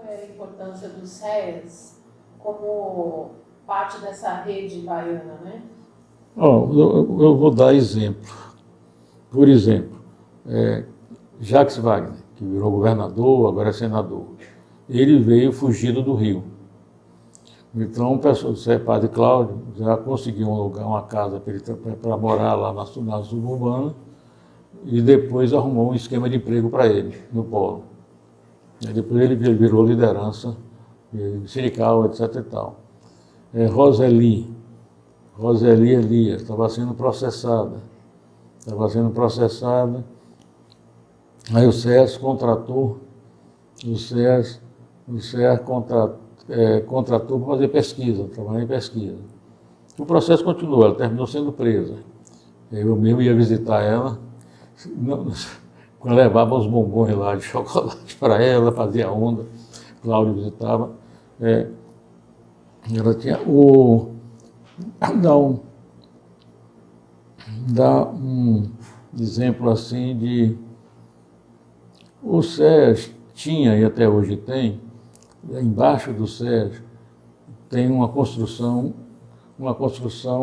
foi a importância do SES como parte dessa rede baiana, né? Eu vou dar exemplo. Por exemplo, Jacques Wagner, que virou governador, agora é senador. Ele veio fugido do Rio. Então, o padre Cláudio já conseguiu alugar uma casa para morar lá na suburbana e depois arrumou um esquema de emprego para ele, no Polo. E depois ele virou liderança sindical, etc. e tal. Roseli Elias estava sendo processada. Aí o SES contratou contratou para fazer pesquisa, trabalhar em pesquisa. O processo continuou, ela terminou sendo presa. Eu mesmo ia visitar ela, quando levava os bombons lá de chocolate para ela, fazia onda, Cláudio visitava. Ela tinha dá um exemplo assim de o SES tinha e até hoje tem, embaixo do SES tem uma construção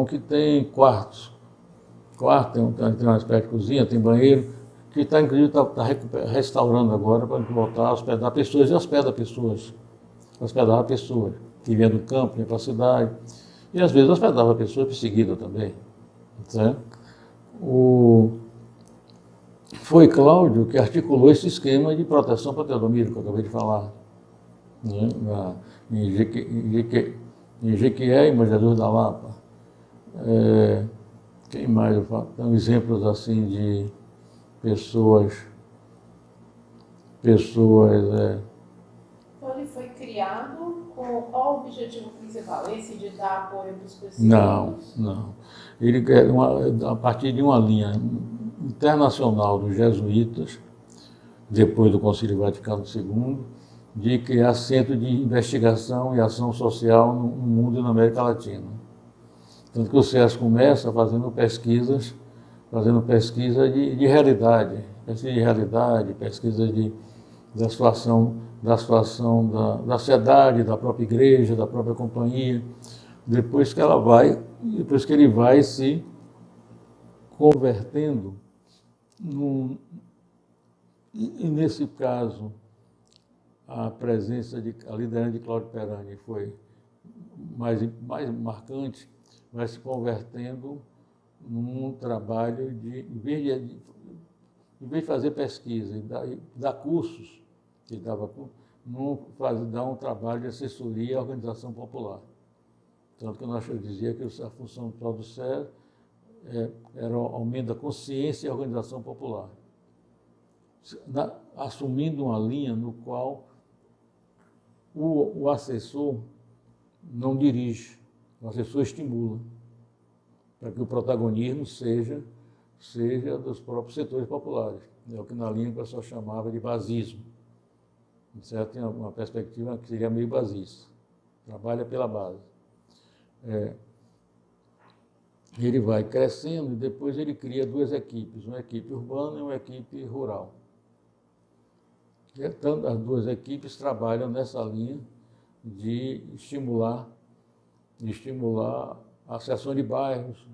que tem quartos. Tem uma espécie de cozinha, tem banheiro, que inclusive está restaurando agora para voltar a hospedar pessoas e hospedava pessoas que vinham do campo, vinham para a cidade, e às vezes hospedava pessoas perseguidas também. Certo? Foi Cláudio que articulou esse esquema de proteção para Teodomiro, que eu acabei de falar, né? Em Jequié e Mogi da Lapa. Quem mais eu falo? Tem exemplos assim de pessoas. Então ele foi criado com qual o objetivo principal? Esse de dar apoio para os perseguidos? Não. Ele a partir de uma linha internacional dos jesuítas, depois do Concílio Vaticano II, de criar centro de investigação e ação social no mundo e na América Latina. Tanto que o SES começa fazendo pesquisa de realidade, pesquisa da situação da sociedade, da própria igreja, da própria companhia, depois que ele vai se convertendo e nesse caso a liderança de Cláudio Perani foi mais marcante, vai se convertendo num trabalho em vez de fazer pesquisa e dar cursos, ele dava dar um trabalho de assessoria à organização popular. Tanto que eu dizia que a função do SES era o aumento da consciência e a organização popular, assumindo uma linha no qual o assessor não dirige, o assessor estimula, para que o protagonismo seja dos próprios setores populares. É o que na linha o pessoal chamava de basismo. Certo? Tem uma perspectiva que seria meio basista. Trabalha pela base. Ele vai crescendo e depois ele cria duas equipes, uma equipe urbana e uma equipe rural. Tanto as duas equipes trabalham nessa linha de estimular a associação de bairros,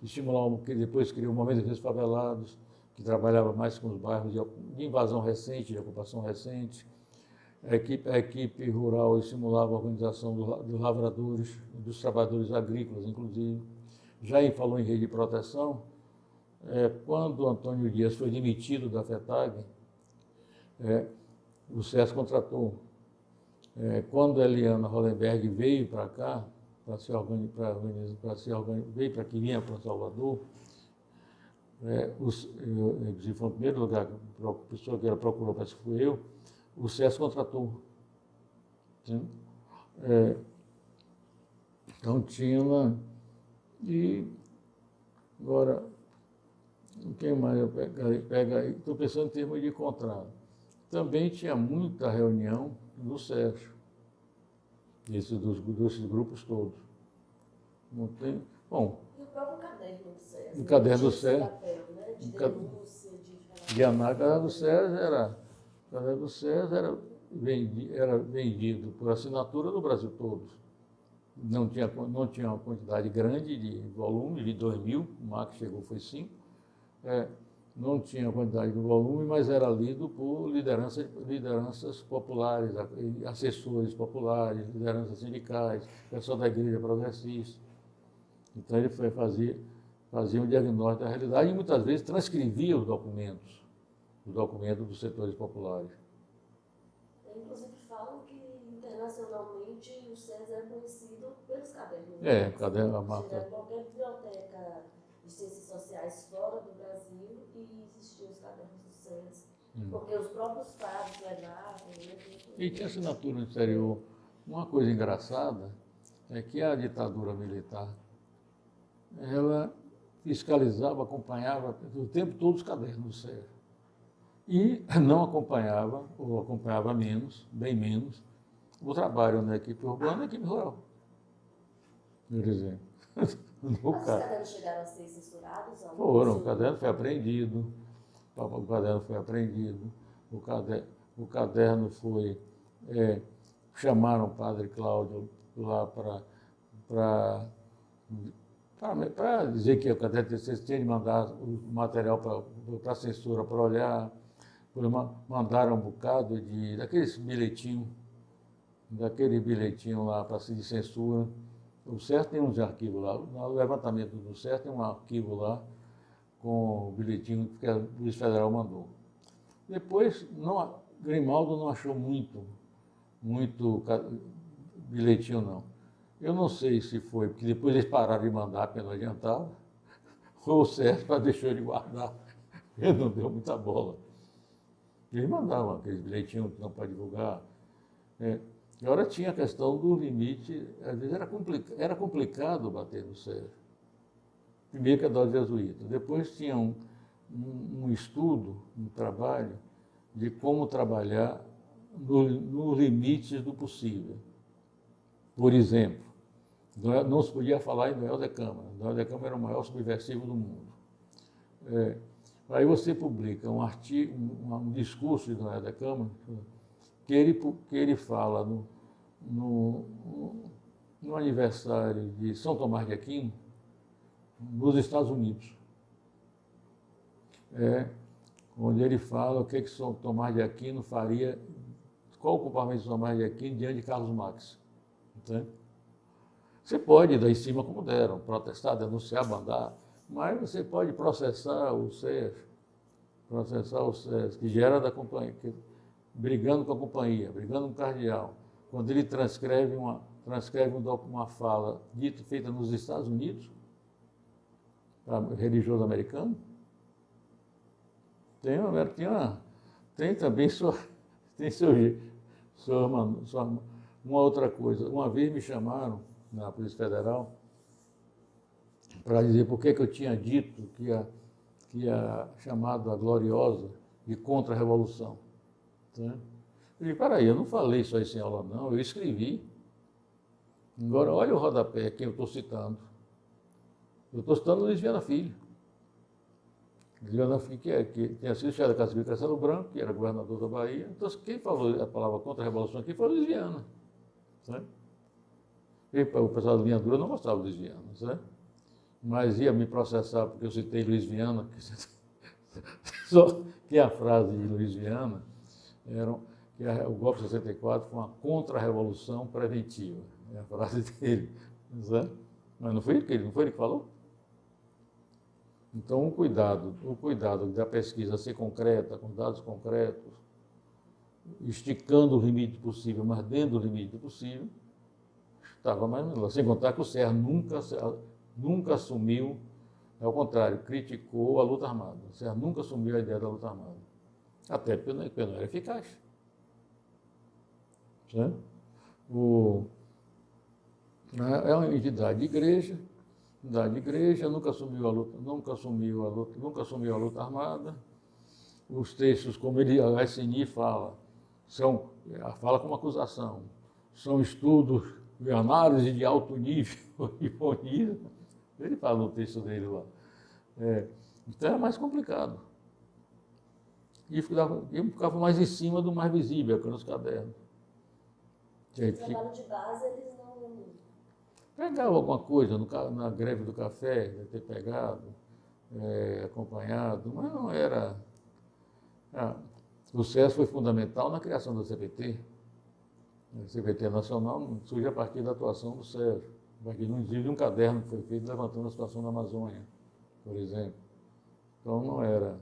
estimular que depois criou o Movimento dos Favelados, que trabalhava mais com os bairros de invasão recente, de ocupação recente. A equipe rural estimulava a organização dos lavradores, dos trabalhadores agrícolas, inclusive. Já falou em rede de proteção. Quando Antônio Dias foi demitido da FETAG, o SES contratou. Quando a Eliana Hollenberg veio para cá, veio para que vinha para Salvador, foi o primeiro lugar, a pessoa que ela procurou, parece que fui eu, o SES contratou. Então tinha e agora, quem mais eu pega aí? Estou pensando em termos de contrato. Também tinha muita reunião no SES, desses grupos todos. Não tem, bom. E o próprio caderno do SES? O caderno do SES. Papel, né? De denúncia, de análise, o caderno do SES era era vendido por assinatura no Brasil todo. Não tinha uma quantidade grande de volume, de 2.000, o Max chegou, foi 5. Não tinha quantidade de volume, mas era lido por lideranças populares, assessores populares, lideranças sindicais, pessoal da igreja progressista. Então ele fazia um diagnóstico da realidade e muitas vezes transcrevia os documentos dos setores populares. Inclusive falam que internacionalmente o César é conhecido pelos cadernos. Caderno da Marca. marca. Qualquer biblioteca de ciências sociais fora do Brasil e existiam os cadernos do César. Porque os próprios padres levavam. E tinha assinatura no exterior. Uma coisa engraçada é que a ditadura militar, ela fiscalizava, acompanhava o tempo todo os cadernos do César. E não acompanhava, ou acompanhava menos, bem menos, o trabalho na equipe urbana e na equipe rural. Por exemplo. Mas os cadernos chegaram a ser censurados? Foram, o caderno foi apreendido, o caderno foi... chamaram o padre Cláudio lá para dizer que o caderno tinha de mandar o material para a censura para olhar. Mandaram um bocado daquele bilhetinho lá para de censura. O CERT tem uns arquivos lá, no levantamento do CERT tem um arquivo lá com o bilhetinho que a Polícia Federal mandou. Depois, Grimaldo não achou muito bilhetinho, não. Eu não sei se foi porque depois eles pararam de mandar, porque não adiantava, ou o CERT deixou de guardar, ele não deu muita bola. Eles mandavam aqueles bilhetinhos que não para divulgar. Agora tinha a questão do limite, às vezes era complicado bater no César. Primeiro que a dose jesuíta. Depois tinha um estudo, um trabalho de como trabalhar nos limites do possível. Por exemplo, não se podia falar em Noel de Câmara. Noel de Câmara era o maior subversivo do mundo. Aí você publica um artigo, um discurso de Noel de Câmara, que ele fala no aniversário de São Tomás de Aquino, nos Estados Unidos. Onde ele fala o que São Tomás de Aquino faria, qual o comportamento de São Tomás de Aquino diante de Carlos Marx. Entende? Você pode dar em cima como deram, protestar, denunciar, mandar, mas você pode processar o SES, que gera da companhia, brigando com a companhia, brigando com o cardeal. Quando ele transcreve uma fala feita nos Estados Unidos, religioso americano, tem também uma outra coisa. Uma vez me chamaram na Polícia Federal para dizer por que eu tinha dito que a chamada gloriosa de contra-revolução. Tá? Eu disse, peraí, eu não falei só isso em aula não, eu escrevi. Agora, olha o rodapé que eu estou citando. Eu estou citando Luiz Viana Filho. Luiz Viana Filho, que tinha sido chefe da Casa Civil Castelo Branco, que era governador da Bahia. Então, quem falou a palavra contra-revolução aqui foi Luiz Viana. Certo? E o pessoal da linha dura não gostava de Luiz Viana, certo? Mas ia me processar porque eu citei Luiz Viana, só que a frase de Luiz Viana era que o golpe de 64 foi uma contra-revolução preventiva. É a frase dele. Certo? Mas não foi ele que falou? Então, o cuidado da pesquisa ser concreta, com dados concretos, esticando o limite possível, mas dentro do limite possível, estava mais ou menos. Sem contar que o Serra nunca assumiu, ao contrário, criticou a luta armada. O Serra nunca assumiu a ideia da luta armada. Até porque não era eficaz. Certo? É uma entidade de igreja, nunca assumiu a luta armada. Os textos, como a SNI fala como acusação, são estudos de análise de alto nível e bom nível. Ele fala no texto dele lá. Então é mais complicado. E eu ficava mais em cima do mais visível, que eram os cadernos. O trabalho de base eles não... Pegava alguma coisa na greve do café, deve ter pegado, acompanhado, mas não era. O SESC foi fundamental na criação da CPT. A CPT Nacional surge a partir da atuação do Sérgio. Inclusive um caderno que foi feito levantando a situação da Amazônia, por exemplo. Então não era.